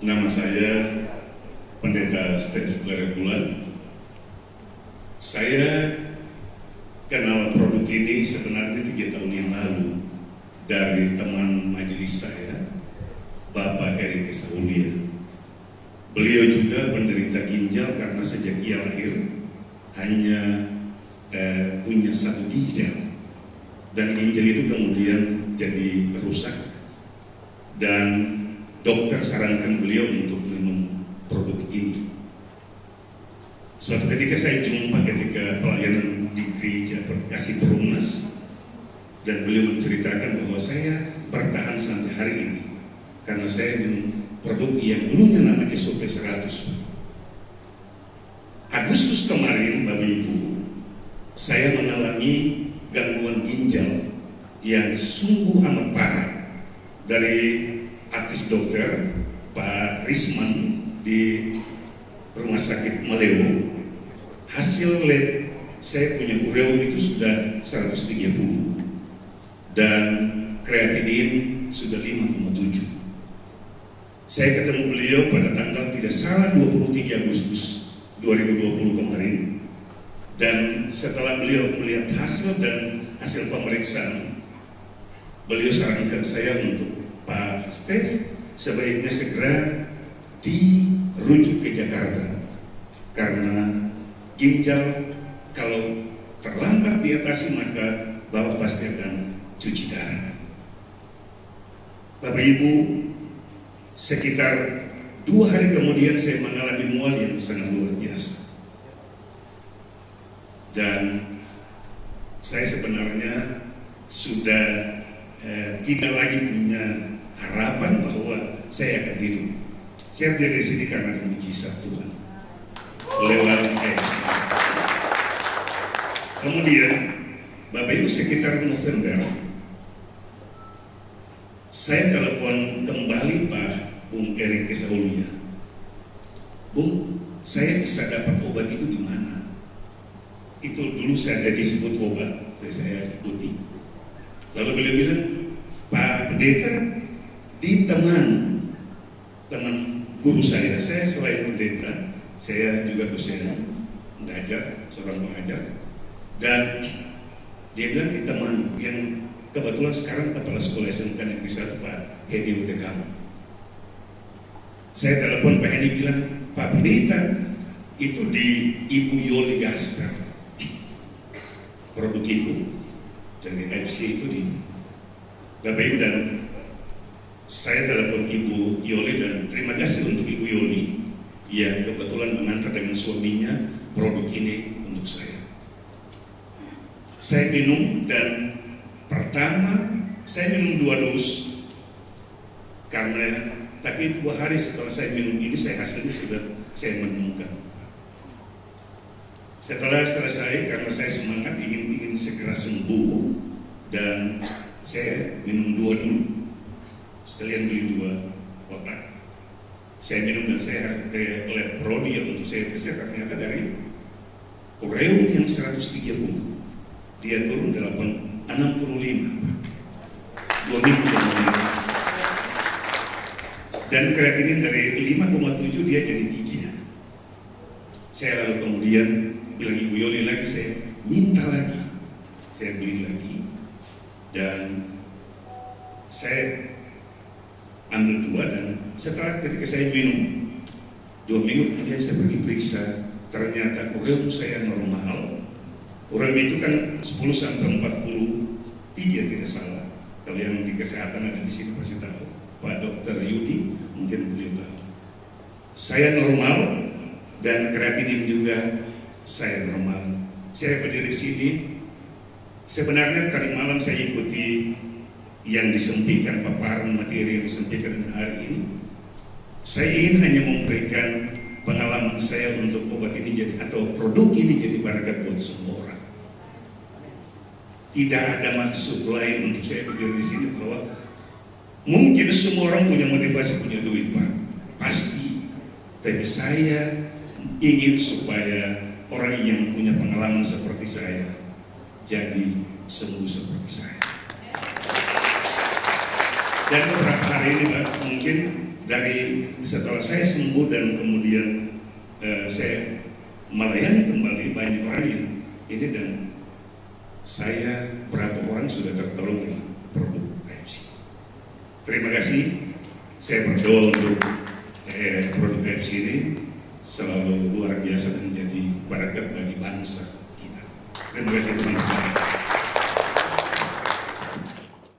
Nama saya Pendeta Steve Lerebulan. Saya kenal produk ini sebenarnya 3 tahun yang lalu dari teman majelis saya, Bapak Erik Kesaulia. Beliau juga penderita ginjal karena sejak ia lahir hanya punya 1 ginjal, dan ginjal itu kemudian jadi rusak, dan dokter sarankan beliau untuk minum produk ini. Suatu ketika saya jumpa ketika pelayanan di gereja Kasih Perumnas, dan beliau menceritakan bahwa saya bertahan sampai hari ini karena saya minum produk yang dulunya namanya SOP 100. Agustus kemarin, Bapak Ibu, saya mengalami gangguan ginjal yang sungguh amat parah dari artis dokter Pak Risman di Rumah Sakit Maleo. Hasil lab saya punya ureum itu sudah 130 dan kreatinin sudah 5,7. Saya ketemu beliau pada tanggal tidak salah 23 Agustus 2020 kemarin, dan setelah beliau melihat hasil dan hasil pemeriksaan, beliau sarankan saya untuk, Pak Steve, sebaiknya segera dirujuk ke Jakarta karena ginjal kalau terlambat diatasi maka Bapak pasti akan cuci darah. Bapak Ibu, sekitar 2 hari kemudian saya mengalami mual yang sangat luar biasa, dan saya sebenarnya sudah tidak lagi punya harapan bahwa saya akan hidup. Saya berdiri di sini karena mujizat Tuhan lewat AIDS. Kemudian, Bapak Ibu, sekitar November, saya telepon kembali Pak Bung Erik Kesaulia. Bung, saya bisa dapat obat itu di mana? Itu dulu saya ada disebut obat, saya ikuti. Lalu beliau bilang, Pak Pendeta, di teman guru saya selain pendeta, saya juga dosen mengajar, seorang pengajar, dan dia bilang di teman yang kebetulan sekarang kepala sekolah SMK Negeri 1, Pak Hedi Udekam. Saya telepon Pak Hedi bilang, Pak Pendeta, itu di Ibu Yoli Gasper, produk itu dari FC itu di Bapak Ibu, dan saya telepon Ibu Yoli dan terima kasih untuk Ibu Yoli yang kebetulan mengantar dengan suaminya produk ini untuk saya. Saya minum, dan pertama saya minum 2 dos tapi 2 hari setelah saya minum ini hasilnya sudah saya menemukan. Setelah selesai, karena saya semangat ingin segera sembuh, dan saya minum 2 dulu, sekalian beli 2 kotak. Saya minum dan saya ke lab prodi untuk saya periksa, ternyata dari ureum yang 130 dia turun 65 2 minggu kemudian, dan kreatinin dari 5,7 dia jadi 3. Saya lalu kemudian bilang Ibu Yoli lagi, saya minta lagi, saya beli lagi, dan saya ambil 2, dan setelah ketika saya minum 2 minggu kemudian saya pergi periksa, ternyata ureum saya normal. Ureum itu kan 10-43 tidak salah. Kalau yang di kesehatan ada di sini pasti tahu, Pak Dokter Yudi mungkin beliau tahu. Saya normal, dan kreatinin juga saya normal. Saya berdiri di sini. Sebenarnya tadi malam saya ikuti yang disampaikan, paparan materi yang disampaikan hari ini. Saya ingin hanya memberikan pengalaman saya untuk obat ini atau produk ini jadi berkat buat semua orang. Tidak ada maksud lain untuk saya berdiri di sini bahwa mungkin semua orang punya motivasi, punya duit, Pak, pasti. Tapi saya ingin supaya orang yang punya pengalaman seperti saya jadi sembuh seperti saya. Dan beberapa hari ini Pak, mungkin dari setelah saya sembuh dan kemudian saya melayani kembali banyak orang yang ini, dan saya berapa orang sudah tertolong dengan produk KFC. Terima kasih. Saya berdoa untuk produk KFC ini selalu luar biasa dan menjadi berkat bagi bangsa kita. Terima kasih teman-teman.